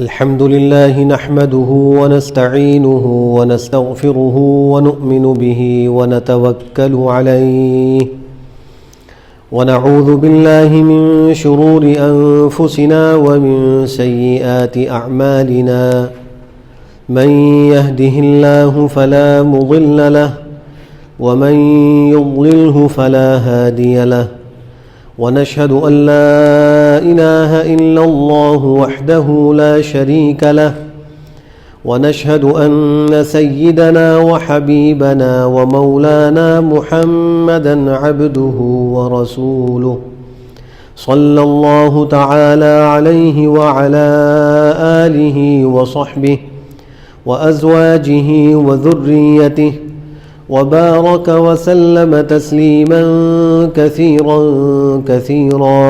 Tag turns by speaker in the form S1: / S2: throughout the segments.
S1: الحمد لله نحمده ونستعينه ونستغفره ونؤمن به ونتوكل عليه ونعوذ بالله من شرور أنفسنا ومن سيئات أعمالنا من يهده الله فلا مضل له ومن يضلله فلا هادي له ونشهد أن لا إله إلا الله وحده لا شريك له ونشهد أن سيدنا وحبيبنا ومولانا محمدا عبده ورسوله صلى الله تعالى عليه وعلى آله وصحبه وأزواجه وذريته وبارك وسلم تسليما كثيرا كثيرا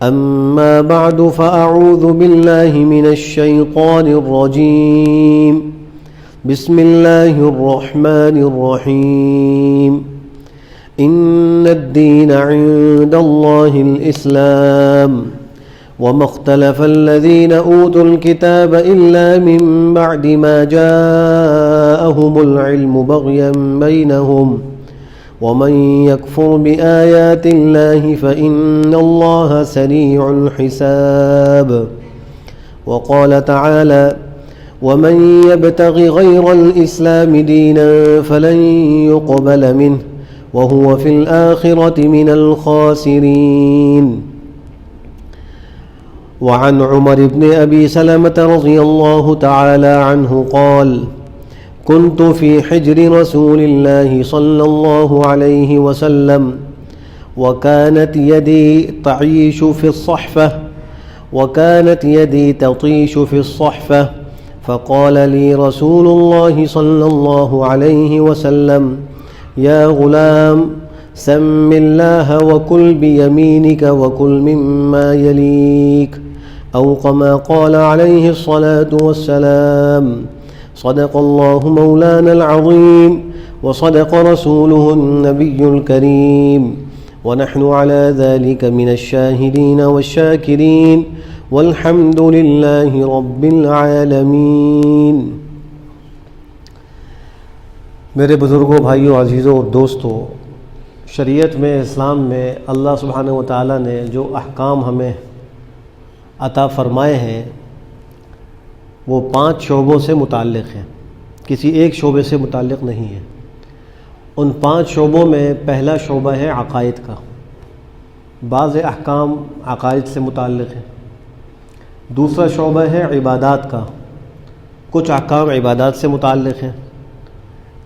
S1: أما بعد فأعوذ بالله من الشيطان الرجيم بسم الله الرحمن الرحيم إن الدين عند الله الإسلام وما اختلف الذين أوتوا الكتاب إلا من بعد ما جاءهم العلم بغيا بينهم ومن يكفر بآيات الله فإن الله سريع الحساب وقال تعالى ومن يبتغ غير الإسلام دينا فلن يقبل منه وهو في الآخرة من الخاسرين وعن عمر بن أبي سلمة رضي الله تعالى عنه قال كنت في حجر رسول الله صلى الله عليه وسلم وكانت يدي تطيش في الصحفة فقال لي رسول الله صلى الله عليه وسلم يا غلام سم الله وكل بيمينك وكل مما يليك أو كما قال عليه الصلاة والسلام صدق الله مولانا العظيم وصدق رسوله النبي الكريم ونحن على ذلك من الشاهدين والشاكرين والحمد لله رب العالمين۔ میرے بزرگوں، بھائیوں، عزیزوں اور دوستوں، شریعت میں، اسلام میں اللہ سبحانہ و تعالیٰ نے جو احکام ہمیں عطا فرمائے ہیں وہ 5 شعبوں سے متعلق ہیں، کسی ایک شعبے سے متعلق نہیں ہے۔ ان 5 شعبوں میں پہلا شعبہ ہے عقائد کا، بعض احکام عقائد سے متعلق ہیں۔ دوسرا شعبہ ہے عبادات کا، کچھ احکام عبادات سے متعلق ہیں۔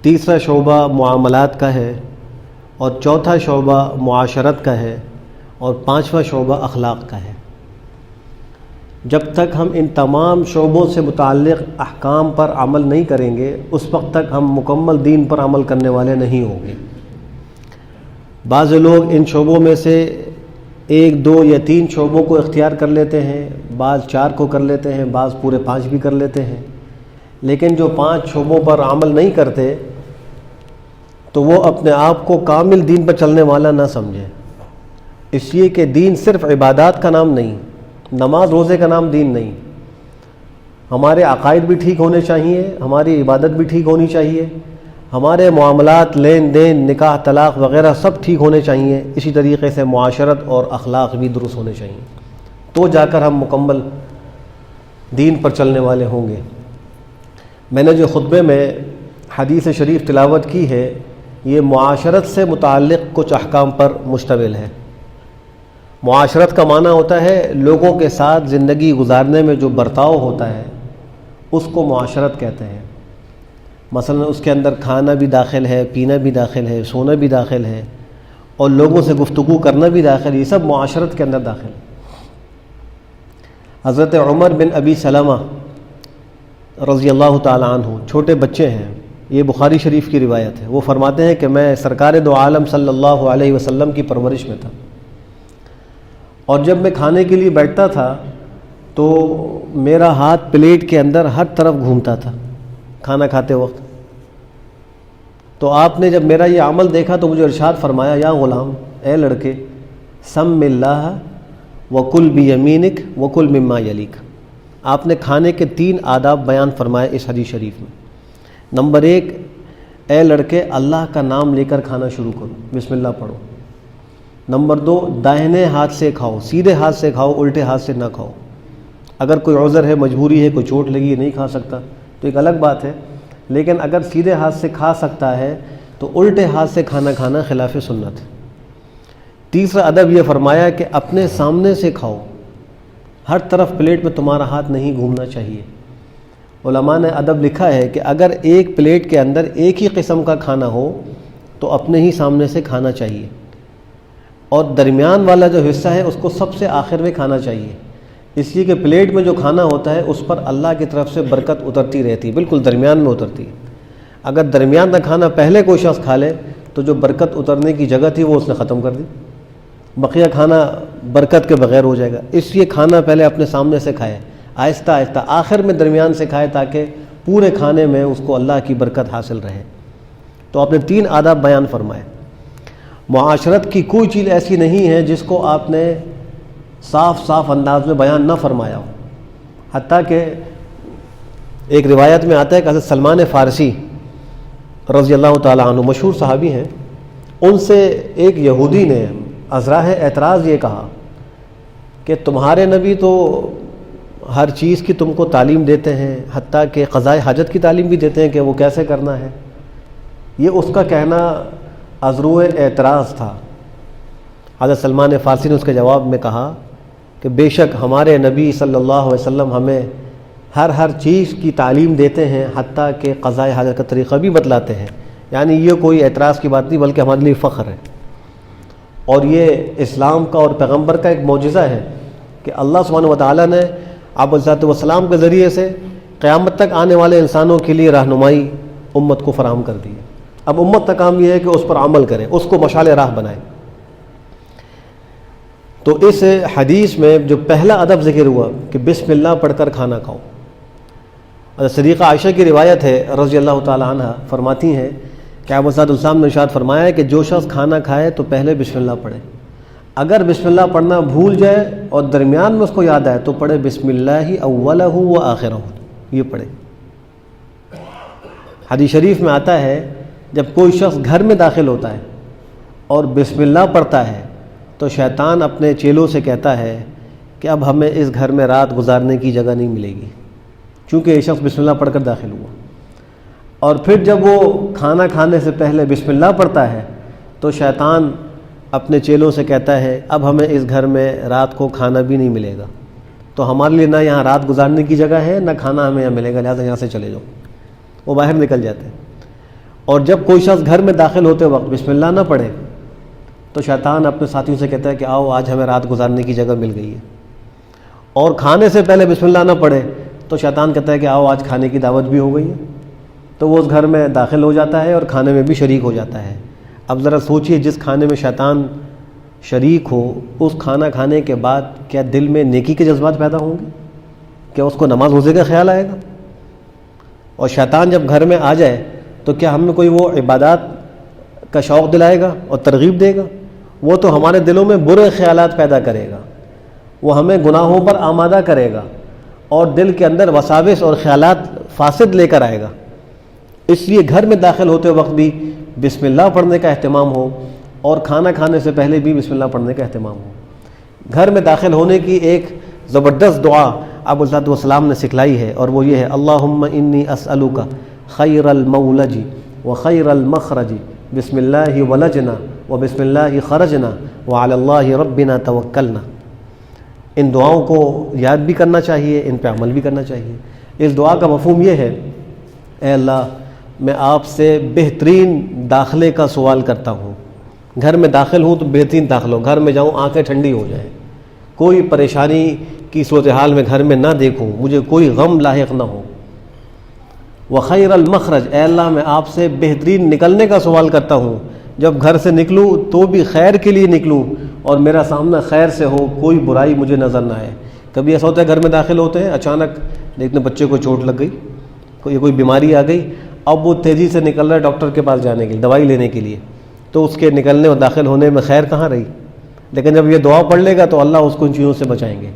S1: تیسرا شعبہ معاملات کا ہے، اور چوتھا شعبہ معاشرت کا ہے، اور 5واں شعبہ اخلاق کا ہے۔ جب تک ہم ان تمام شعبوں سے متعلق احکام پر عمل نہیں کریں گے اس وقت تک ہم مکمل دین پر عمل کرنے والے نہیں ہوں گے۔ بعض لوگ ان شعبوں میں سے 1، 2 یا 3 شعبوں کو اختیار کر لیتے ہیں، بعض 4 کو کر لیتے ہیں، بعض پورے 5 بھی کر لیتے ہیں، لیکن جو 5 شعبوں پر عمل نہیں کرتے تو وہ اپنے آپ کو کامل دین پر چلنے والا نہ سمجھے، اس لیے کہ دین صرف عبادات کا نام نہیں، نماز روزے کا نام دین نہیں۔ ہمارے عقائد بھی ٹھیک ہونے چاہیے، ہماری عبادت بھی ٹھیک ہونی چاہیے، ہمارے معاملات، لین دین، نکاح، طلاق وغیرہ سب ٹھیک ہونے چاہیے، اسی طریقے سے معاشرت اور اخلاق بھی درست ہونے چاہیے، تو جا کر ہم مکمل دین پر چلنے والے ہوں گے۔ میں نے جو خطبے میں حدیث شریف تلاوت کی ہے یہ معاشرت سے متعلق کچھ احکام پر مشتمل ہے۔ معاشرت کا معنی ہوتا ہے لوگوں کے ساتھ زندگی گزارنے میں جو برتاؤ ہوتا ہے اس کو معاشرت کہتے ہیں۔ مثلا اس کے اندر کھانا بھی داخل ہے، پینا بھی داخل ہے، سونا بھی داخل ہے، اور لوگوں سے گفتگو کرنا بھی داخل ہے، یہ سب معاشرت کے اندر داخل ہے۔ حضرت عمر بن ابی سلمہ رضی اللہ تعالی عنہ چھوٹے بچے ہیں، یہ بخاری شریف کی روایت ہے، وہ فرماتے ہیں کہ میں سرکار دو عالم صلی اللہ علیہ وسلم کی پرورش میں تھا، اور جب میں کھانے کے لیے بیٹھتا تھا تو میرا ہاتھ پلیٹ کے اندر ہر طرف گھومتا تھا کھانا کھاتے وقت۔ تو آپ نے جب میرا یہ عمل دیکھا تو مجھے ارشاد فرمایا، یا غلام، اے لڑکے، سم اللہ وکل بیمینک وکل مما یلیک، آپ نے کھانے کے 3 آداب بیان فرمائے اس حدیث شریف میں۔ نمبر 1، اے لڑکے اللہ کا نام لے کر کھانا شروع کرو، بسم اللہ پڑھو۔ نمبر 2، دائیں ہاتھ سے کھاؤ، سیدھے ہاتھ سے کھاؤ، الٹے ہاتھ سے نہ کھاؤ۔ اگر کوئی عذر ہے، مجبوری ہے، کوئی چوٹ لگی ہے، نہیں کھا سکتا تو ایک الگ بات ہے، لیکن اگر سیدھے ہاتھ سے کھا سکتا ہے تو الٹے ہاتھ سے کھانا کھانا خلاف سنت ہے۔ تیسرا ادب یہ فرمایا کہ اپنے سامنے سے کھاؤ، ہر طرف پلیٹ میں تمہارا ہاتھ نہیں گھومنا چاہیے۔ علماء نے ادب لکھا ہے کہ اگر ایک پلیٹ کے اندر ایک ہی قسم کا کھانا ہو تو اپنے ہی سامنے سے کھانا چاہیے، اور درمیان والا جو حصہ ہے اس کو سب سے آخر میں کھانا چاہیے، اس لیے کہ پلیٹ میں جو کھانا ہوتا ہے اس پر اللہ کی طرف سے برکت اترتی رہتی ہے، بالکل درمیان میں اترتی ہے۔ اگر درمیان کا کھانا پہلے کوئی شخص کھا لے تو جو برکت اترنے کی جگہ تھی وہ اس نے ختم کر دی، بقیہ کھانا برکت کے بغیر ہو جائے گا۔ اس لیے کھانا پہلے اپنے سامنے سے کھائے، آہستہ آہستہ آخر میں درمیان سے کھائے، تاکہ پورے کھانے میں اس کو اللہ کی برکت حاصل رہے۔ تو آپ نے 3 آداب بیان فرمائے۔ معاشرت کی کوئی چیز ایسی نہیں ہے جس کو آپ نے صاف انداز میں بیان نہ فرمایا ہو، حتیٰ کہ ایک روایت میں آتا ہے کہ حضرت سلمان فارسی رضی اللہ تعالیٰ عنہ مشہور صحابی ہیں، ان سے ایک یہودی نے ازراہ اعتراض یہ کہا کہ تمہارے نبی تو ہر چیز کی تم کو تعلیم دیتے ہیں، حتیٰ کہ قضاء حاجت کی تعلیم بھی دیتے ہیں کہ وہ کیسے کرنا ہے۔ یہ اس کا کہنا ازروع اعتراض تھا۔ حضرت سلمان فارسی نے اس کے جواب میں کہا کہ بے شک ہمارے نبی صلی اللہ علیہ وسلم ہمیں ہر چیز کی تعلیم دیتے ہیں، حتیٰ کہ قضاء حاجت کا طریقہ بھی بتلاتے ہیں۔ یعنی یہ کوئی اعتراض کی بات نہیں بلکہ ہمارے لیے فخر ہے، اور یہ اسلام کا اور پیغمبر کا ایک معجزہ ہے کہ اللہ سبحانہ وتعالیٰ نے آپ علیہ السلام کے ذریعے سے قیامت تک آنے والے انسانوں کے لیے رہنمائی امت کو فراہم کر دی ہے۔ اب امت کا کام یہ ہے کہ اس پر عمل کرے، اس کو مشعل راہ بنائے۔ تو اس حدیث میں جو پہلا ادب ذکر ہوا کہ بسم اللہ پڑھ کر کھانا کھاؤ، صدیقہ عائشہ کی روایت ہے رضی اللہ تعالی عنہ، فرماتی ہیں کہ آپ صلی اللہ علیہ وسلم نے ارشاد فرمایا ہے کہ جو شخص کھانا کھائے تو پہلے بسم اللہ پڑھے، اگر بسم اللہ پڑھنا بھول جائے اور درمیان میں اس کو یاد آئے تو پڑھے بسم اللہ اولہ و آخرہ، یہ پڑھے۔ حدیث شریف میں آتا ہے جب کوئی شخص گھر میں داخل ہوتا ہے اور بسم اللہ پڑھتا ہے تو شیطان اپنے چیلوں سے کہتا ہے کہ اب ہمیں اس گھر میں رات گزارنے کی جگہ نہیں ملے گی، چونکہ یہ شخص بسم اللہ پڑھ کر داخل ہوا۔ اور پھر جب وہ کھانا کھانے سے پہلے بسم اللہ پڑھتا ہے تو شیطان اپنے چیلوں سے کہتا ہے اب ہمیں اس گھر میں رات کو کھانا بھی نہیں ملے گا، تو ہمارے لیے نہ یہاں رات گزارنے کی جگہ ہے نہ کھانا ہمیں یہاں ملے گا، لہٰذا یہاں سے چلے جاؤ۔ وہ باہر نکل جاتے ہیں۔ اور جب کوئی شخص گھر میں داخل ہوتے وقت بسم اللہ نہ پڑھے تو شیطان اپنے ساتھیوں سے کہتا ہے کہ آؤ آج ہمیں رات گزارنے کی جگہ مل گئی ہے۔ اور کھانے سے پہلے بسم اللہ نہ پڑھے تو شیطان کہتا ہے کہ آؤ آج کھانے کی دعوت بھی ہو گئی ہے، تو وہ اس گھر میں داخل ہو جاتا ہے اور کھانے میں بھی شریک ہو جاتا ہے۔ اب ذرا سوچئے، جس کھانے میں شیطان شریک ہو اس کھانا کھانے کے بعد کیا دل میں نیکی کے جذبات پیدا ہوں گے؟ کیا اس کو نماز روزے کا خیال آئے گا؟ اور شیطان جب گھر میں آ جائے تو کیا ہم میں کوئی وہ عبادات کا شوق دلائے گا اور ترغیب دے گا؟ وہ تو ہمارے دلوں میں برے خیالات پیدا کرے گا، وہ ہمیں گناہوں پر آمادہ کرے گا اور دل کے اندر وساوس اور خیالات فاسد لے کر آئے گا۔ اس لیے گھر میں داخل ہوتے وقت بھی بسم اللہ پڑھنے کا اہتمام ہو اور کھانا کھانے سے پہلے بھی بسم اللہ پڑھنے کا اہتمام ہو۔ گھر میں داخل ہونے کی ایک زبردست دعا آپ علیہ السلام نے سکھلائی ہے، اور وہ یہ ہے اللہم انی اسألک خیر المولج و خیر المخرج بسم اللہ ولجنا و بسم اللہ خرجنا وعلی اللہ ربنا توکلنا۔ ان دعاؤں کو یاد بھی کرنا چاہیے، ان پہ عمل بھی کرنا چاہیے۔ اس دعا کا مفہوم یہ ہے، اے اللہ میں آپ سے بہترین داخلے کا سوال کرتا ہوں، گھر میں داخل ہوں تو بہترین داخل ہو، گھر میں جاؤں آنکھیں ٹھنڈی ہو جائیں، کوئی پریشانی کی صورتحال میں گھر میں نہ دیکھوں، مجھے کوئی غم لاحق نہ ہو۔ وخیر المخرج، اے اللہ میں آپ سے بہترین نکلنے کا سوال کرتا ہوں، جب گھر سے نکلوں تو بھی خیر کے لیے نکلوں اور میرا سامنا خیر سے ہو، کوئی برائی مجھے نظر نہ آئے۔ کبھی ایسا ہوتا ہے گھر میں داخل ہوتے ہیں اچانک دیکھتے بچے کو چوٹ لگ گئی، کوئی بیماری آ گئی، اب وہ تیزی سے نکل رہا ہے ڈاکٹر کے پاس جانے کے لیے، دوائی لینے کے لیے، تو اس کے نکلنے اور داخل ہونے میں خیر کہاں رہی؟ لیکن جب یہ دعا پڑھ لے گا تو اللہ اس کو ان چیزوں سے بچائیں گے،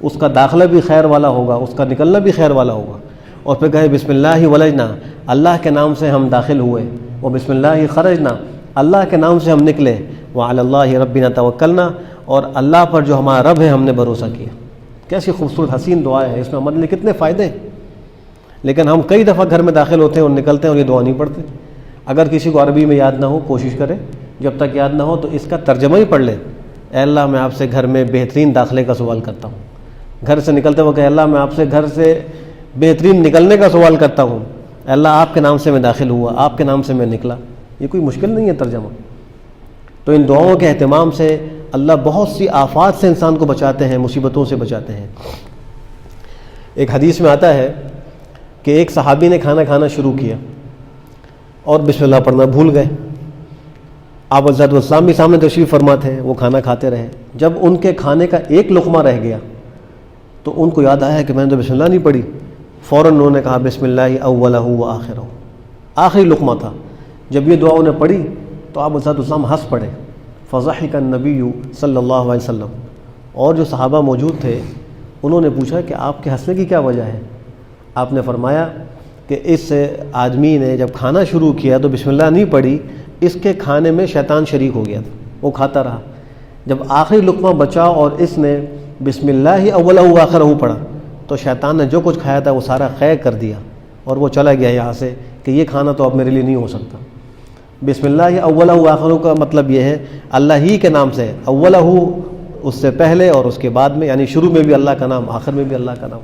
S1: اس کا داخلہ بھی خیر والا ہوگا، اس کا نکلنا بھی خیر والا ہوگا. اور پھر کہے بسم اللہ ولجنا، اللہ کے نام سے ہم داخل ہوئے، اور بسم اللہ خرجنا، اللہ کے نام سے ہم نکلے، وعلی اللہ ربنا توکلنا، اور اللہ پر جو ہمارا رب ہے ہم نے بھروسہ کیا. کیسی خوبصورت حسین دعا ہے، اس میں ہمارے لیے کتنے فائدے ہیں. لیکن ہم کئی دفعہ گھر میں داخل ہوتے ہیں اور نکلتے ہیں اور یہ دعا نہیں پڑھتے. اگر کسی کو عربی میں یاد نہ ہو کوشش کرے، جب تک یاد نہ ہو تو اس کا ترجمہ ہی پڑھ لے. اے اللہ میں آپ سے گھر میں بہترین داخلے کا سوال کرتا ہوں. گھر سے نکلتے وقت اے اللہ میں آپ سے گھر سے بہترین نکلنے کا سوال کرتا ہوں. اے اللہ آپ کے نام سے میں داخل ہوا، آپ کے نام سے میں نکلا. یہ کوئی مشکل نہیں ہے ترجمہ. تو ان دعاؤں کے اہتمام سے اللہ بہت سی آفات سے انسان کو بچاتے ہیں، مصیبتوں سے بچاتے ہیں. ایک حدیث میں آتا ہے کہ ایک صحابی نے کھانا کھانا شروع کیا اور بسم اللہ پڑھنا بھول گئے. آپ علیہ السلام بھی سامنے تشریف فرما تھے، وہ کھانا کھاتے رہے. جب ان کے کھانے کا ایک لقمہ رہ گیا تو ان کو یاد آیا کہ میں نے تو بسم اللہ نہیں پڑھی. فوراً انہوں نے کہا بسم اللہ اولہ و آخرہ، آخری لقمہ تھا. جب یہ دعا انہیں پڑھی تو آپ علیہ السلام ہنس پڑے. فضحک النبی صلی اللہ علیہ وسلم، اور جو صحابہ موجود تھے انہوں نے پوچھا کہ آپ کے ہنسنے کی کیا وجہ ہے؟ آپ نے فرمایا کہ اس آدمی نے جب کھانا شروع کیا تو بسم اللہ نہیں پڑھی، اس کے کھانے میں شیطان شریک ہو گیا تھا، وہ کھاتا رہا. جب آخری لقمہ بچا اور اس نے بسم اللہ اولہ و آخرہ پڑھا تو شیطان نے جو کچھ کھایا تھا وہ سارا قے کر دیا اور وہ چلا گیا یہاں سے کہ یہ کھانا تو اب میرے لیے نہیں ہو سکتا. بسم اللہ اولہ و آخرہ کا مطلب یہ ہے اللہ ہی کے نام سے، اولہ اس سے پہلے اور اس کے بعد میں، یعنی شروع میں بھی اللہ کا نام، آخر میں بھی اللہ کا نام.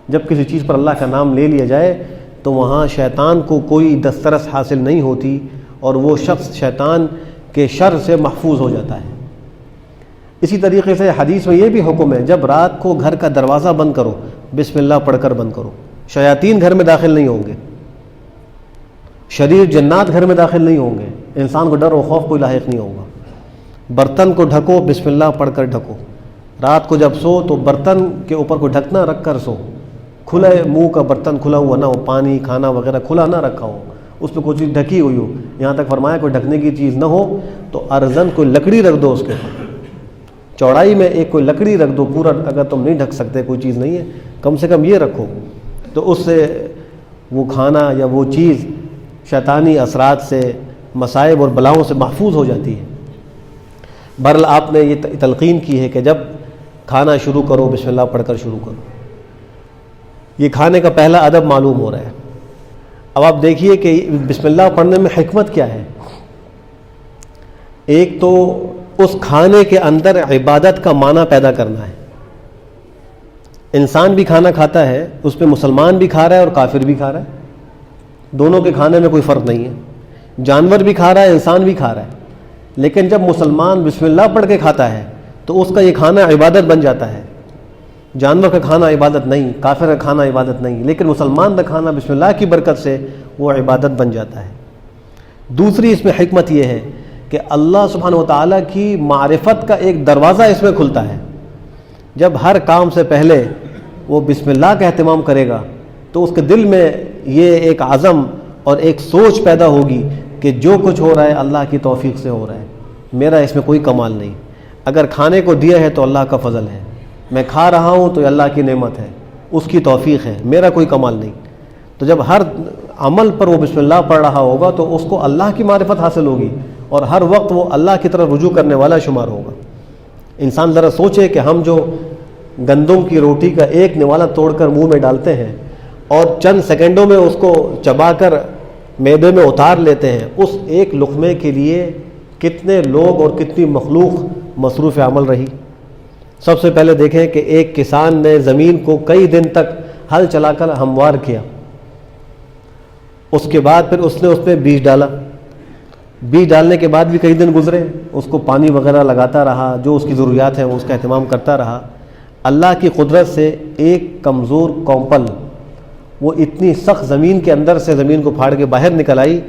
S1: جب کسی چیز پر اللہ کا نام لے لیا جائے تو وہاں شیطان کو کوئی دسترس حاصل نہیں ہوتی اور وہ شخص شیطان کے شر سے محفوظ ہو جاتا ہے. اسی طریقے سے حدیث میں یہ بھی حکم ہے جب رات کو گھر کا دروازہ بند کرو بسم اللہ پڑھ کر بند کرو. شیاطین گھر میں داخل نہیں ہوں گے، شریر جنات گھر میں داخل نہیں ہوں گے، انسان کو ڈر و خوف کوئی لاحق نہیں ہوگا. برتن کو ڈھکو بسم اللہ پڑھ کر ڈھکو. رات کو جب سو تو برتن کے اوپر کوئی ڈھکنا رکھ کر سو. کھلے منہ کا برتن کھلا ہوا نہ ہو، پانی کھانا وغیرہ کھلا نہ رکھا ہو، اس پہ کوئی چیز ڈھکی ہوئی ہو. یہاں تک فرمایا کوئی ڈھکنے کی چیز نہ ہو تو ارزن کوئی لکڑی رکھ دو، اس کے چوڑائی میں ایک کوئی لکڑی رکھ دو پورا. اگر تم نہیں ڈھک سکتے کوئی چیز نہیں ہے کم سے کم یہ رکھو، تو اس سے وہ کھانا یا وہ چیز شیطانی اثرات سے، مصائب اور بلاؤں سے محفوظ ہو جاتی ہے. بہرحال آپ نے یہ تلقین کی ہے کہ جب کھانا شروع کرو بسم اللہ پڑھ کر شروع کرو. یہ کھانے کا پہلا ادب معلوم ہو رہا ہے. اب آپ دیکھیے کہ بسم اللہ پڑھنے میں حکمت کیا ہے. ایک تو اس کھانے کے اندر عبادت کا معنی پیدا کرنا ہے. انسان بھی کھانا کھاتا ہے، اس میں مسلمان بھی کھا رہا ہے اور کافر بھی کھا رہا ہے، دونوں کے کھانے میں کوئی فرق نہیں ہے. جانور بھی کھا رہا ہے، انسان بھی کھا رہا ہے. لیکن جب مسلمان بسم اللہ پڑھ کے کھاتا ہے تو اس کا یہ کھانا عبادت بن جاتا ہے. جانور کا کھانا عبادت نہیں، کافر کا کھانا عبادت نہیں، لیکن مسلمان کا کھانا بسم اللہ کی برکت سے وہ عبادت بن جاتا ہے. دوسری اس میں حکمت یہ ہے کہ اللہ سبحانہ و تعالیٰ کی معرفت کا ایک دروازہ اس میں کھلتا ہے. جب ہر کام سے پہلے وہ بسم اللہ کا اہتمام کرے گا تو اس کے دل میں یہ ایک عزم اور ایک سوچ پیدا ہوگی کہ جو کچھ ہو رہا ہے اللہ کی توفیق سے ہو رہا ہے، میرا اس میں کوئی کمال نہیں. اگر کھانے کو دیا ہے تو اللہ کا فضل ہے، میں کھا رہا ہوں تو اللہ کی نعمت ہے، اس کی توفیق ہے، میرا کوئی کمال نہیں. تو جب ہر عمل پر وہ بسم اللہ پڑھ رہا ہوگا تو اس کو اللہ کی معرفت حاصل ہوگی اور ہر وقت وہ اللہ کی طرف رجوع کرنے والا شمار ہوگا. انسان ذرا سوچے کہ ہم جو گندم کی روٹی کا ایک نوالا توڑ کر منہ میں ڈالتے ہیں اور چند سیکنڈوں میں اس کو چبا کر معدے میں اتار لیتے ہیں، اس ایک لقمے کے لیے کتنے لوگ اور کتنی مخلوق مصروف عمل رہی. سب سے پہلے دیکھیں کہ ایک کسان نے زمین کو کئی دن تک ہل چلا کر ہموار کیا، اس کے بعد پھر اس نے اس میں بیج ڈالا. بیج ڈالنے کے بعد بھی کئی دن گزرے، اس کو پانی وغیرہ لگاتا رہا، جو اس کی ضروریات ہیں وہ اس کا اہتمام کرتا رہا. اللہ کی قدرت سے ایک کمزور کونپل وہ اتنی سخت زمین کے اندر سے زمین کو پھاڑ کے باہر نکل آئی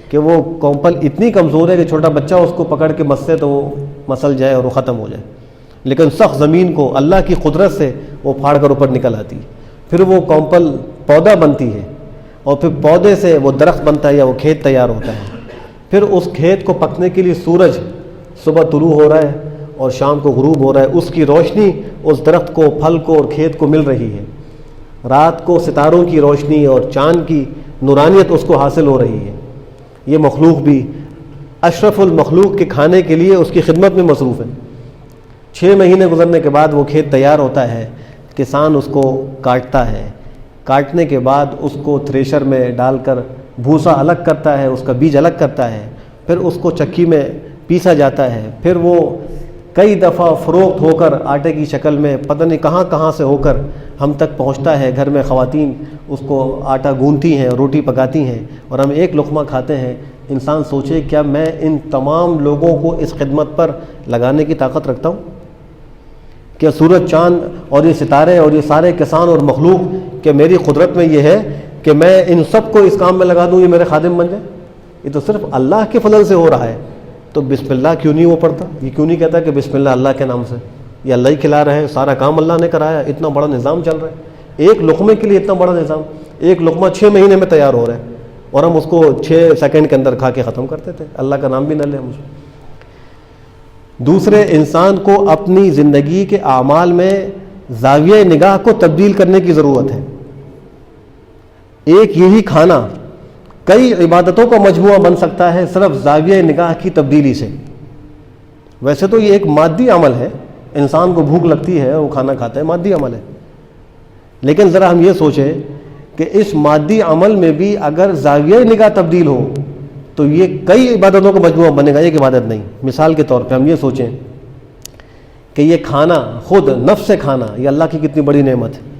S1: کہ وہ کونپل اتنی کمزور ہے کہ چھوٹا بچہ اس کو پکڑ کے مسے تو وہ مسل جائے اور وہ ختم ہو جائے. لیکن سخت زمین کو اللہ کی قدرت سے وہ پھاڑ کر اوپر نکل آتی. پھر وہ کونپل پودا بنتی ہے اور پھر پودے سے وہ درخت بنتا ہے یا وہ کھیت تیار ہوتا ہے. پھر اس کھیت کو پکنے کے لیے سورج صبح طلوع ہو رہا ہے اور شام کو غروب ہو رہا ہے، اس کی روشنی اس درخت کو، پھل کو اور کھیت کو مل رہی ہے، رات کو ستاروں کی روشنی اور چاند کی نورانیت اس کو حاصل ہو رہی ہے، یہ مخلوق بھی اشرف المخلوق کے کھانے کے لیے اس کی خدمت میں مصروف ہے۔ 6 مہینے گزرنے کے بعد وہ کھیت تیار ہوتا ہے، کسان اس کو کاٹتا ہے، کاٹنے کے بعد اس کو تھریشر میں ڈال کر بھوسا الگ کرتا ہے، اس کا بیج الگ کرتا ہے، پھر اس کو چکی میں پیسا جاتا ہے، پھر وہ کئی دفعہ فروخت ہو کر آٹے کی شکل میں پتہ نہیں کہاں کہاں سے ہو کر ہم تک پہنچتا ہے۔ گھر میں خواتین اس کو آٹا گوندتی ہیں، روٹی پکاتی ہیں اور ہم ایک لقمہ کھاتے ہیں۔ انسان سوچے کیا میں ان تمام لوگوں کو اس خدمت پر لگانے کی طاقت رکھتا ہوں؟ کیا سورج، چاند اور یہ ستارے اور یہ سارے کسان اور مخلوق کہ میری قدرت میں یہ ہے کہ میں ان سب کو اس کام میں لگا دوں، یہ میرے خادم بن جائیں؟ یہ تو صرف اللہ کے فضل سے ہو رہا ہے۔ تو بسم اللہ کیوں نہیں وہ پڑھتا؟ یہ کیوں نہیں کہتا کہ بسم اللہ اللہ کے نام سے؟ یہ اللہ ہی کھلا رہا ہے، سارا کام اللہ نے کرایا، اتنا بڑا نظام چل رہا ہے، ایک لقمے کے لیے اتنا بڑا نظام، ایک لقمہ 6 مہینے میں تیار ہو رہا ہے اور ہم اس کو 6 سیکنڈ کے اندر کھا کے ختم کرتے تھے، اللہ کا نام بھی نہ لیں ہم اس میں۔ دوسرے، انسان کو اپنی زندگی کے اعمال میں زاویہ نگاہ کو تبدیل کرنے کی ضرورت ہے۔ ایک یہی کھانا کئی عبادتوں کا مجموعہ بن سکتا ہے صرف زاویہ نگاہ کی تبدیلی سے۔ ویسے تو یہ ایک مادی عمل ہے، انسان کو بھوک لگتی ہے وہ کھانا کھاتا ہے، مادی عمل ہے، لیکن ذرا ہم یہ سوچیں کہ اس مادی عمل میں بھی اگر زاویہ نگاہ تبدیل ہو تو یہ کئی عبادتوں کا مجموعہ بنے گا، ایک عبادت نہیں۔ مثال کے طور پہ ہم یہ سوچیں کہ یہ کھانا، خود نفس سے کھانا، یہ اللہ کی کتنی بڑی نعمت ہے،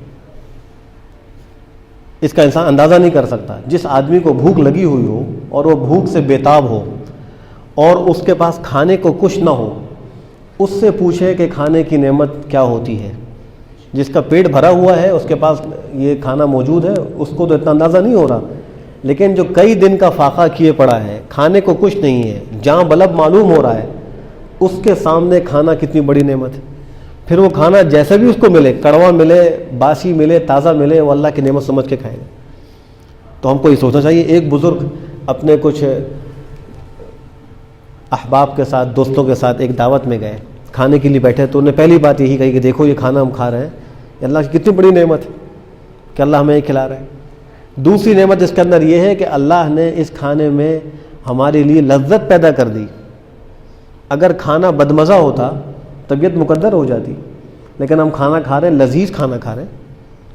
S1: اس کا انسان اندازہ نہیں کر سکتا۔ جس آدمی کو بھوک لگی ہوئی ہو اور وہ بھوک سے بےتاب ہو اور اس کے پاس کھانے کو کچھ نہ ہو، اس سے پوچھے کہ کھانے کی نعمت کیا ہوتی ہے۔ جس کا پیٹ بھرا ہوا ہے، اس کے پاس یہ کھانا موجود ہے، اس کو تو اتنا اندازہ نہیں ہو رہا، لیکن جو کئی دن کا فاقہ کیے پڑا ہے، کھانے کو کچھ نہیں ہے، جاں بلب معلوم ہو رہا ہے، اس کے سامنے کھانا کتنی بڑی نعمت ہے۔ پھر وہ کھانا جیسے بھی اس کو ملے، کڑوا ملے، باسی ملے، تازہ ملے، وہ اللہ کی نعمت سمجھ کے کھائے گا۔ تو ہم کو یہ سوچنا چاہیے، ایک بزرگ اپنے کچھ احباب کے ساتھ، دوستوں کے ساتھ ایک دعوت میں گئے، کھانے کے لیے بیٹھے، تو انہیں پہلی بات یہی کہی کہ دیکھو یہ کھانا ہم کھا رہے ہیں، یہ اللہ کی کتنی بڑی نعمت ہے کہ اللہ ہمیں یہ کھلا رہا ہے۔ دوسری نعمت اس کے اندر یہ ہے کہ اللہ نے اس کھانے میں ہمارے لیے لذت پیدا کر دی۔ اگر کھانا بدمزہ ہوتا طبیعت مقدر ہو جاتی، لیکن ہم کھانا کھا رہے ہیں، لذیذ کھانا کھا رہے ہیں،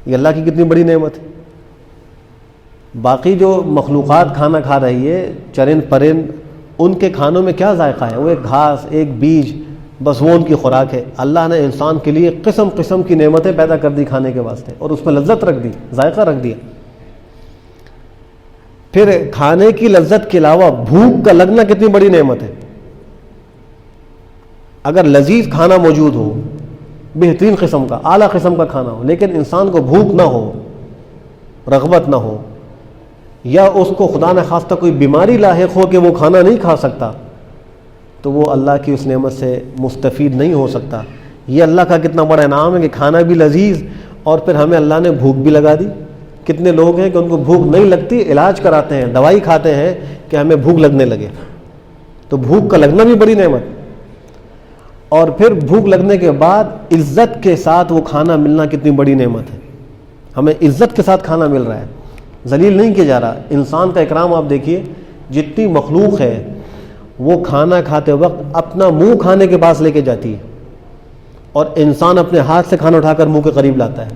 S1: یہ اللہ کی کتنی بڑی نعمت ہے۔ باقی جو مخلوقات کھانا کھا رہی ہے، چرند پرند، ان کے کھانوں میں کیا ذائقہ ہے؟ وہ ایک گھاس، ایک بیج، بس وہ ان کی خوراک ہے۔ اللہ نے انسان کے لیے قسم قسم کی نعمتیں پیدا کر دی کھانے کے واسطے، اور اس میں لذت رکھ دی، ذائقہ رکھ دیا۔ پھر کھانے کی لذت کے علاوہ بھوک کا لگنا کتنی بڑی نعمت ہے۔ اگر لذیذ کھانا موجود ہو، بہترین قسم کا، اعلیٰ قسم کا کھانا ہو، لیکن انسان کو بھوک نہ ہو، رغبت نہ ہو، یا اس کو خدا نخواستہ کوئی بیماری لاحق ہو کہ وہ کھانا نہیں کھا سکتا، تو وہ اللہ کی اس نعمت سے مستفید نہیں ہو سکتا۔ یہ اللہ کا کتنا بڑا انعام ہے کہ کھانا بھی لذیذ، اور پھر ہمیں اللہ نے بھوک بھی لگا دی۔ کتنے لوگ ہیں کہ ان کو بھوک نہیں لگتی، علاج کراتے ہیں، دوائی کھاتے ہیں کہ ہمیں بھوک لگنے لگے۔ تو بھوک کا لگنا بھی بڑی نعمت، اور پھر بھوک لگنے کے بعد عزت کے ساتھ وہ کھانا ملنا کتنی بڑی نعمت ہے۔ ہمیں عزت کے ساتھ کھانا مل رہا ہے، ذلیل نہیں کیا جا رہا۔ انسان کا اکرام آپ دیکھیے، جتنی مخلوق ہے وہ کھانا کھاتے وقت اپنا منہ کھانے کے پاس لے کے جاتی ہے، اور انسان اپنے ہاتھ سے کھانا اٹھا کر منہ کے قریب لاتا ہے،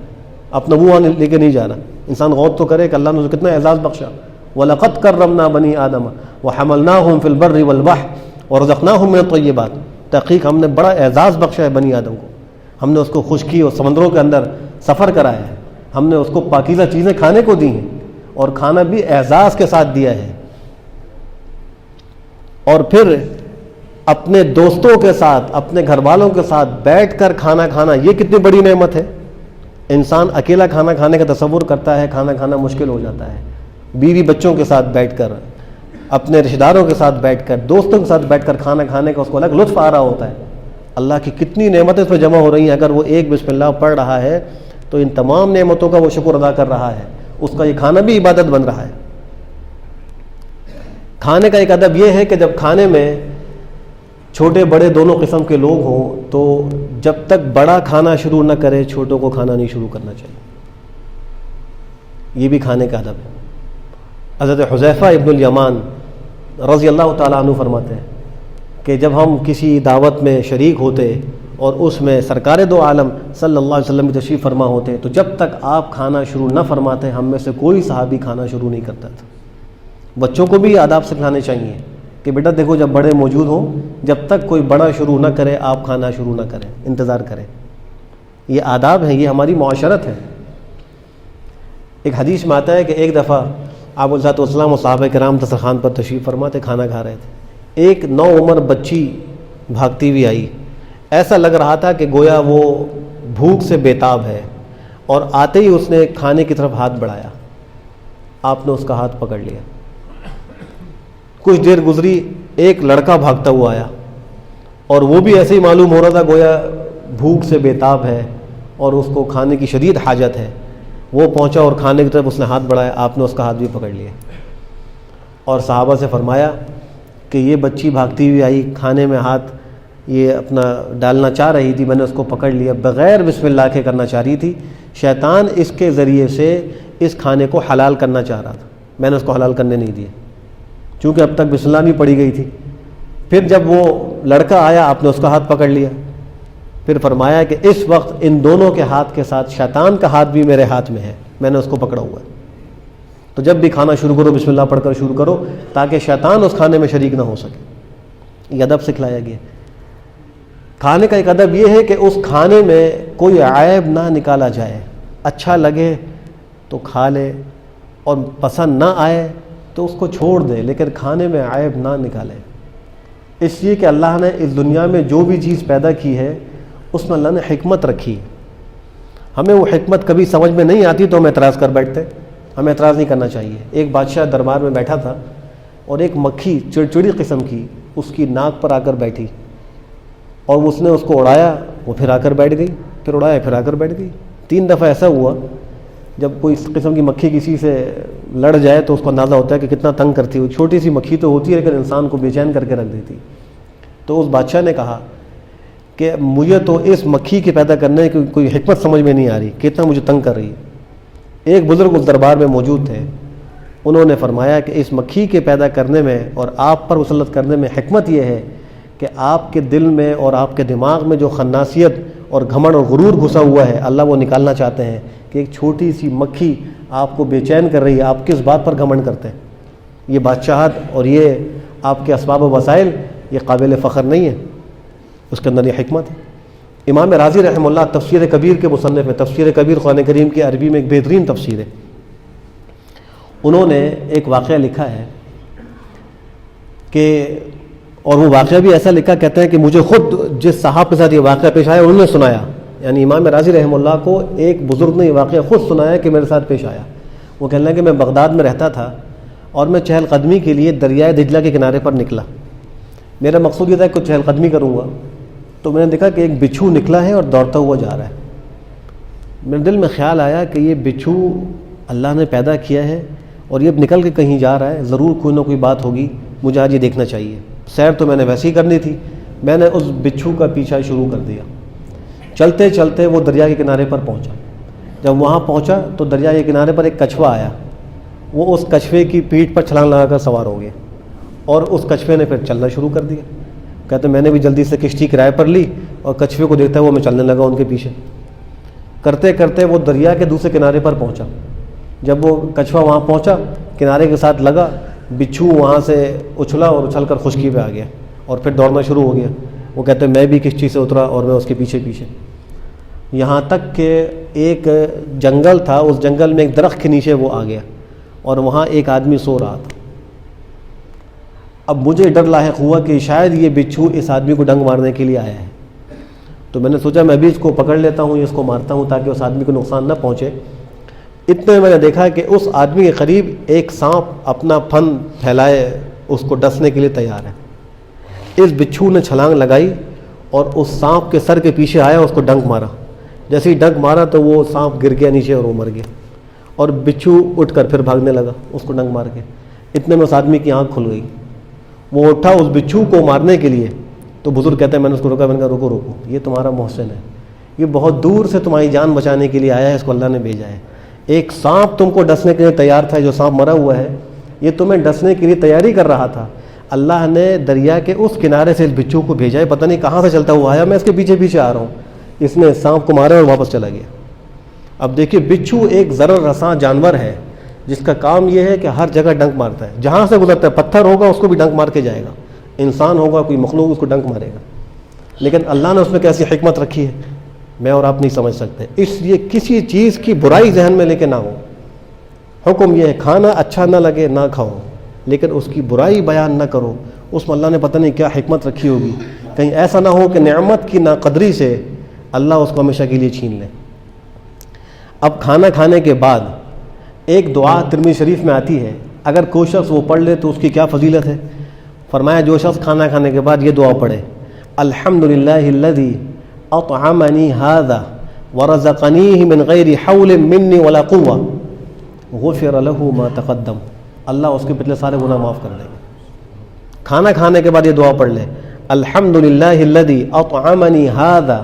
S1: اپنا منہ لے کے نہیں جا رہا۔ انسان غور تو کرے کہ اللہ نے اسے کتنا اعزاز بخشا۔ وَلَقَدْ كَرَّمْنَا بَنِي آدَمَ وَحَمَلْنَاهُمْ فِي الْبَرِّ وَالْبَحْرِ وَرَزَقْنَاهُمْ مِنَ الطَّيِّبَاتِ۔ تحقیق ہم نے بڑا اعزاز بخشا ہے بنی آدم کو، ہم نے اس کو خشکی اور سمندروں کے اندر سفر کرایا ہے، ہم نے اس کو پاکیزہ چیزیں کھانے کو دی ہیں، اور کھانا بھی اعزاز کے ساتھ دیا ہے۔ اور پھر اپنے دوستوں کے ساتھ، اپنے گھر والوں کے ساتھ بیٹھ کر کھانا کھانا، یہ کتنی بڑی نعمت ہے۔ انسان اکیلا کھانا کھانے کا تصور کرتا ہے، کھانا کھانا مشکل ہو جاتا ہے۔ بیوی بچوں کے ساتھ بیٹھ کر، اپنے رشتہ داروں کے ساتھ بیٹھ کر، دوستوں کے ساتھ بیٹھ کر کھانا کھانے کا اس کو الگ لطف آ رہا ہوتا ہے۔ اللہ کی کتنی نعمتیں اس پہ جمع ہو رہی ہیں۔ اگر وہ ایک بسم اللہ پڑھ رہا ہے تو ان تمام نعمتوں کا وہ شکر ادا کر رہا ہے، اس کا یہ کھانا بھی عبادت بن رہا ہے۔ کھانے کا ایک ادب یہ ہے کہ جب کھانے میں چھوٹے بڑے دونوں قسم کے لوگ ہوں تو جب تک بڑا کھانا شروع نہ کرے چھوٹوں کو کھانا نہیں شروع کرنا چاہیے. یہ بھی کھانے کا ادب ہے. حضرت حذیفہ ابن الیمان رضی اللہ تعالیٰ عنہ فرماتے ہیں کہ جب ہم کسی دعوت میں شریک ہوتے اور اس میں سرکار دو عالم صلی اللہ علیہ وسلم کی تشریف فرما ہوتے تو جب تک آپ کھانا شروع نہ فرماتے ہم میں سے کوئی صحابی کھانا شروع نہیں کرتا تھا. بچوں کو بھی آداب سکھانے چاہیے کہ بیٹا دیکھو جب بڑے موجود ہوں جب تک کوئی بڑا شروع نہ کرے آپ کھانا شروع نہ کریں, انتظار کریں. یہ آداب ہیں, یہ ہماری معاشرت ہے. ایک حدیث میں آتا ہے کہ ایک دفعہ آپ علیہ السلام و صحابہ کرام دسترخوان پر تشریف فرما تھے, کھانا کھا رہے تھے. ایک نو عمر بچی بھاگتی ہوئی آئی. ایسا لگ رہا تھا کہ گویا وہ بھوک سے بےتاب ہے, اور آتے ہی اس نے کھانے کی طرف ہاتھ بڑھایا. آپ نے اس کا ہاتھ پکڑ لیا. کچھ دیر گزری, ایک لڑکا بھاگتا ہوا آیا اور وہ بھی ایسے ہی معلوم ہو رہا تھا گویا بھوک سے بےتاب ہے اور اس کو کھانے کی شدید حاجت ہے. وہ پہنچا اور کھانے کی طرف اس نے ہاتھ بڑھایا. آپ نے اس کا ہاتھ بھی پکڑ لیا اور صحابہ سے فرمایا کہ یہ بچی بھاگتی ہوئی آئی, کھانے میں ہاتھ یہ اپنا ڈالنا چاہ رہی تھی, میں نے اس کو پکڑ لیا, بغیر بسم اللہ کے کرنا چاہ رہی تھی. شیطان اس کے ذریعے سے اس کھانے کو حلال کرنا چاہ رہا تھا, میں نے اس کو حلال کرنے نہیں دیا چونکہ اب تک بسم اللہ نہیں پڑھی گئی تھی. پھر جب وہ لڑکا آیا آپ نے اس کا ہاتھ پکڑ لیا. پھر فرمایا کہ اس وقت ان دونوں کے ہاتھ کے ساتھ شیطان کا ہاتھ بھی میرے ہاتھ میں ہے, میں نے اس کو پکڑا ہوا ہے. تو جب بھی کھانا شروع کرو بسم اللہ پڑھ کر شروع کرو تاکہ شیطان اس کھانے میں شریک نہ ہو سکے. یہ ادب سکھلایا گیا. کھانے کا ایک ادب یہ ہے کہ اس کھانے میں کوئی عیب نہ نکالا جائے. اچھا لگے تو کھا لے اور پسند نہ آئے تو اس کو چھوڑ دے, لیکن کھانے میں عیب نہ نکالے. اس لیے کہ اللہ نے اس دنیا میں جو بھی چیز پیدا کی ہے اس میں اللہ نے حکمت رکھی. ہمیں وہ حکمت کبھی سمجھ میں نہیں آتی تو ہم اعتراض کر بیٹھتے. ہمیں اعتراض نہیں کرنا چاہیے. ایک بادشاہ دربار میں بیٹھا تھا اور ایک مکھی چڑچڑی قسم کی اس کی ناک پر آ کر بیٹھی اور اس نے اس کو اڑایا, وہ پھر آ کر بیٹھ گئی, پھر اڑایا پھر آ کر بیٹھ گئی. 3 دفعہ ایسا ہوا. جب کوئی اس قسم کی مکھی کسی سے لڑ جائے تو اس کو اندازہ ہوتا ہے کہ کتنا تنگ کرتی ہے. چھوٹی سی مکھی تو ہوتی ہے لیکن انسان کو بے چین کر کے رکھ دیتی. تو اس بادشاہ نے کہا کہ مجھے تو اس مکھی کے پیدا کرنے کی کوئی حکمت سمجھ میں نہیں آ رہی, کتنا مجھے تنگ کر رہی ہے. ایک بزرگ اس دربار میں موجود تھے, انہوں نے فرمایا کہ اس مکھی کے پیدا کرنے میں اور آپ پر مسلط کرنے میں حکمت یہ ہے کہ آپ کے دل میں اور آپ کے دماغ میں جو خناسیت اور گھمنڈ اور غرور گھسا ہوا ہے اللہ وہ نکالنا چاہتے ہیں کہ ایک چھوٹی سی مکھی آپ کو بے چین کر رہی ہے, آپ کس بات پر گھمنڈ کرتے ہیں. یہ بادشاہت اور یہ آپ کے اسباب و وسائل یہ قابل فخر نہیں ہے, اس کے اندر یہ حکمت ہے. امام راضی رحمہ اللہ تفسیر کبیر کے مصنف ہیں. تفسیر کبیر قرآن کریم کی عربی میں ایک بہترین تفسیر ہے. انہوں نے ایک واقعہ لکھا ہے کہ, اور وہ واقعہ بھی ایسا لکھا, کہتے ہیں کہ مجھے خود جس صاحب کے ساتھ یہ واقعہ پیش آیا انہوں نے سنایا, یعنی امام راضی رحمہ اللہ کو ایک بزرگ نے یہ واقعہ خود سنایا کہ میرے ساتھ پیش آیا. وہ کہنے لگے کہ میں بغداد میں رہتا تھا اور میں چہل قدمی کے لیے دریائے دجلہ کے کنارے پر نکلا. میرا مقصود یہ تھا کہ کچھ چہل قدمی کروں گا, تو میں نے دیکھا کہ ایک بچھو نکلا ہے اور دوڑتا ہوا جا رہا ہے. میرے دل میں خیال آیا کہ یہ بچھو اللہ نے پیدا کیا ہے اور یہ نکل کے کہیں جا رہا ہے, ضرور کوئی نہ کوئی بات ہوگی, مجھے آج یہ دیکھنا چاہیے. سیر تو میں نے ویسے ہی کرنی تھی, میں نے اس بچھو کا پیچھا شروع کر دیا. چلتے چلتے وہ دریا کے کنارے پر پہنچا. جب وہاں پہنچا تو دریا کے کنارے پر ایک کچھوا آیا. وہ اس کچھوے کی پیٹھ پر چھلانگ لگا کر سوار ہو گیا اور اس کچھوے نے پھر چلنا شروع کر دیا. کہتے میں نے بھی جلدی سے کشتی کرائے پر لی اور کچھوے کو دیکھتا ہوا میں چلنے لگا ان کے پیچھے. کرتے کرتے وہ دریا کے دوسرے کنارے پر پہنچا. جب وہ کچھوا وہاں پہنچا, کنارے کے ساتھ لگا, بچھو وہاں سے اچھلا اور اچھل کر خشکی پہ آ گیا اور پھر دوڑنا شروع ہو گیا. وہ کہتے ہیں میں بھی کشتی سے اترا اور میں اس کے پیچھے پیچھے, یہاں تک کہ ایک جنگل تھا, اس جنگل میں ایک درخت کے نیچے وہ آ گیا اور وہاں ایک آدمی سو رہا تھا. اب مجھے ڈر لاحق ہوا کہ شاید یہ بچھو اس آدمی کو ڈنگ مارنے کے لیے آیا ہے. تو میں نے سوچا میں بھی اس کو پکڑ لیتا ہوں, اس کو مارتا ہوں تاکہ اس آدمی کو نقصان نہ پہنچے. اتنے میں نے دیکھا کہ اس آدمی کے قریب ایک سانپ اپنا پھن پھیلائے اس کو ڈسنے کے لیے تیار ہے. اس بچھو نے چھلانگ لگائی اور اس سانپ کے سر کے پیچھے آیا, اس کو ڈنک مارا. جیسے ہی ڈنک مارا تو وہ سانپ گر گیا نیچے اور وہ مر گیا, اور بچھو اٹھ کر پھر بھاگنے لگا اس کو ڈنک مار کے. اتنے میں اس آدمی کی آنکھ کھل گئی. وہ اٹھا اس بچھو کو مارنے کے لیے تو بزرگ کہتے ہیں میں نے اس کو روکا، میں نے کہا رکو رکو، یہ تمہارا محسن ہے، یہ بہت دور سے تمہاری جان بچانے کے لیے آیا ہے، اس کو اللہ نے بھیجا ہے۔ ایک سانپ تم کو ڈسنے کے لیے تیار تھا، جو سانپ مرا ہوا ہے یہ تمہیں ڈسنے کے لیے تیاری کر رہا تھا، اللہ نے دریا کے اس کنارے سے اس بچھو کو بھیجا ہے، پتہ نہیں کہاں سے چلتا ہوا آیا، میں اس کے پیچھے پیچھے آ رہا ہوں، اس نے سانپ کو مارا اور واپس چلا گیا۔ اب دیکھیے بچھو ایک ضرر رساں جانور ہے جس کا کام یہ ہے کہ ہر جگہ ڈنک مارتا ہے، جہاں سے گزرتا ہے پتھر ہوگا اس کو بھی ڈنک مار کے جائے گا، انسان ہوگا کوئی مخلوق اس کو ڈنک مارے گا، لیکن اللہ نے اس میں کیسی حکمت رکھی ہے میں اور آپ نہیں سمجھ سکتے۔ اس لیے کسی چیز کی برائی ذہن میں لے کے نہ ہو، حکم یہ ہے کھانا اچھا نہ لگے نہ کھاؤ، لیکن اس کی برائی بیان نہ کرو، اس میں اللہ نے پتہ نہیں کیا حکمت رکھی ہوگی، کہیں ایسا نہ ہو کہ نعمت کی ناقدری سے اللہ اس کو ہمیشہ کے لیے چھین لے۔ اب کھانا کھانے کے بعد ایک دعا ترمذی شریف میں آتی ہے، اگر کوئی شخص وہ پڑھ لے تو اس کی کیا فضیلت ہے؟ فرمایا جو شخص کھانا کھانے کے بعد یہ دعا پڑھے، الحمدللہ الذی اطعمنی ھذا ورزقنیہ من غیر حول منی ولا قوہ غفر لہ ما تقدم، اللہ اس کے پچھلے سارے گناہ معاف کر دیں گے۔ کھانا کھانے کے بعد یہ دعا پڑھ لے، الحمدللہ الذی اطعمنی ھذا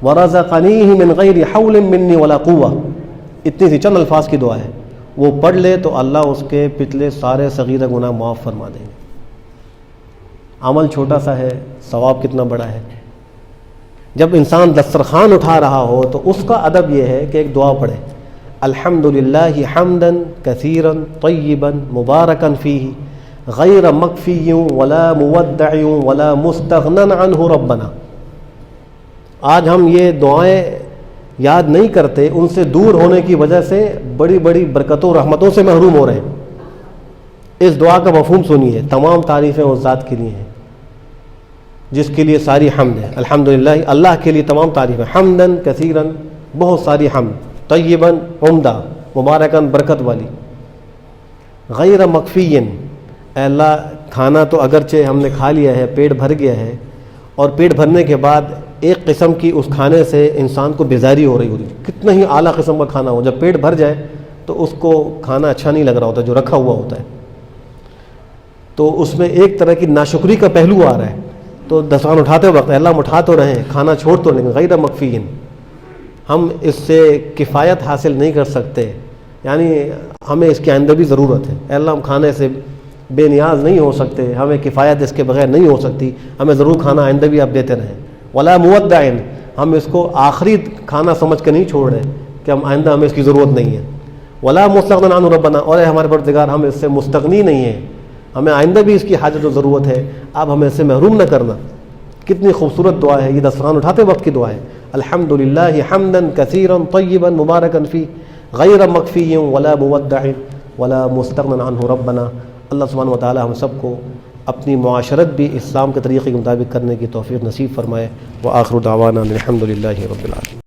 S1: ورزقنیہ من غیر حول منی ولا قوہ، اتنی سی چند الفاظ کی دعا ہے، وہ پڑھ لے تو اللہ اس کے پچھلے سارے صغیرہ گناہ معاف فرما دیں گے۔ عمل چھوٹا سا ہے، ثواب کتنا بڑا ہے۔ جب انسان دسترخوان اٹھا رہا ہو تو اس کا ادب یہ ہے کہ ایک دعا پڑھے، الحمدللہ حمدا کثیرا طیبا مبارکا فیہ غیر مکفی ولا مودع ولا مستغنن عنہ ربنا۔ آج ہم یہ دعائیں یاد نہیں کرتے، ان سے دور ہونے کی وجہ سے بڑی بڑی برکتوں رحمتوں سے محروم ہو رہے ہیں۔ اس دعا کا مفہوم سنیے، تمام تعریفیں اس ذات کے لیے ہیں جس کے لیے ساری حمد ہے، الحمدللہ اللہ کے لیے تمام تعریفیں، حمدن کثیرن بہت ساری حمد، طیباً عمدہ، مبارکاً برکت والی، غیر مکفین اے اللہ کھانا تو اگرچہ ہم نے کھا لیا ہے، پیٹ بھر گیا ہے، اور پیٹ بھرنے کے بعد ایک قسم کی اس کھانے سے انسان کو بیزاری ہو رہی ہوتی ہے، کتنا ہی اعلیٰ قسم کا کھانا ہو، جب پیٹ بھر جائے تو اس کو کھانا اچھا نہیں لگ رہا ہوتا جو رکھا ہوا ہوتا ہے، تو اس میں ایک طرح کی ناشکری کا پہلو آ رہا ہے، تو دسترخوان اٹھاتے وقت اللہ ہم اٹھا تو رہے ہیں، کھانا چھوڑ تو نہیں، غیر مکفین، ہم اس سے کفایت حاصل نہیں کر سکتے، یعنی ہمیں اس کی آئندہ بھی ضرورت ہے، اے اللہ ہم کھانے سے بے نیاز نہیں ہو سکتے، ہمیں کفایت اس کے بغیر نہیں ہو سکتی، ہمیں ضرور کھانا آئندہ بھی آپ دیتے رہیں، ولا مودع ہم اس کو آخری کھانا سمجھ کے نہیں چھوڑ رہے کہ ہم آئندہ ہمیں اس کی ضرورت نہیں ہے، ولا مستغنی عنہ ربنا اور اے ہمارے پروردگار ہم اس سے مستغنی نہیں ہیں، ہمیں آئندہ بھی اس کی حاجت و ضرورت ہے، آپ ہمیں اس سے محروم نہ کرنا۔ کتنی خوبصورت دعا ہے، یہ دسترخوان اٹھاتے وقت کی دعا ہے، الحمدللہ حمدا کثیرا طیبا مبارکا فیہ غیر مکفی ولا مودع ولا مستغنی عنہ ربنا۔ اللہ سبحانہ و تعالی ہم سب کو اپنی معاشرت بھی اسلام کے طریقے کے مطابق کرنے کی توفیق نصیب فرمائے۔ وآخر دعوانا الحمدللہ رب العالمین۔